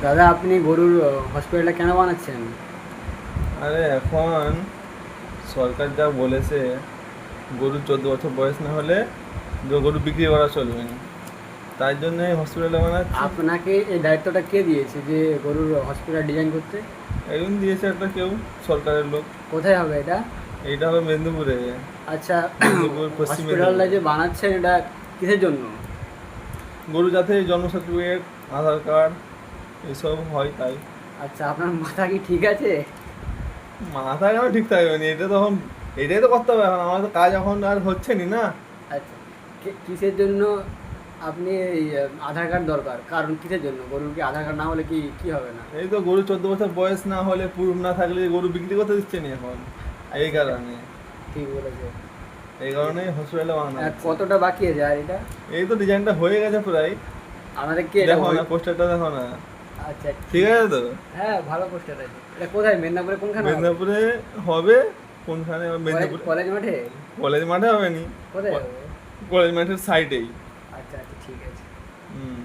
দাদা আপনি গরুর হসপিটালটা কেন বানাচ্ছেন? আরে এখন সরকার যা বলেছে, গরু 14 বছর বয়স না হলে গরু বিক্রি করা চলবে না। তাই জন্য হসপিটালে বানাচ্ছি। আপনাকে এই দায়িত্বটা কে দিয়েছে যে গরুর হসপিটাল ডিজাইন করতে? এখন দিয়েছে একটা কেউ, সরকারের লোক। কোথায় হবে এটা? এইটা হবে মেদিনীপুরে। আচ্ছা, মেদিনীপুর, পশ্চিম হসপিটালটা মেদিনীপুর। যে বানাচ্ছেন এটা কিসের জন্য? গরু যাতে জন্ম সার্টিফিকেট, আধার কার্ড এসব হয় তাই। আচ্ছা, আপনার মাথা কি ঠিক আছে? মাথা কেন ঠিক থাকবে না? এটা তখন এটাই তো করতে হবে। এখন আমার তো কাজ এখন আর হচ্ছে নি না। আচ্ছা, কিসের জন্য আপনি এই আধার কার্ড দরকার? কারণ কিসের জন্য? গরুর কি আধার কার্ড না হলে কি কি হবে না? এই তো গরু 14 বছর বয়স না হলে, প্রুফ না থাকলে গরু বিক্রি করতে দিচ্ছে না এখন। এই আচ্ছা, কারণে ঠিক বলেছে। এই কারণেই হসপিটালে বানানো আর হচ্ছে। কতটা বাকি আছে আর এটা? এই তো ডিজাইনটা হয়ে গেছে প্রায়। আমাদের কি এটা দেখো না, পোস্টারটা দেখো না। আচ্ছা, ঠিক আছে তো? হ্যাঁ, ভালো পোস্টার আছে। এটা কোথায়? মেদিনীপুরে কোনখানে হবে? মেদিনীপুরে হবে। কোনখানে হবে? মেদিনীপুরে কলেজ মাঠে? কলেজ মাঠে হবে নি। কোথায় হবে? কলেজ মাঠের সাইডেই। আচ্ছা আচ্ছা, ঠিক আছে। হুম।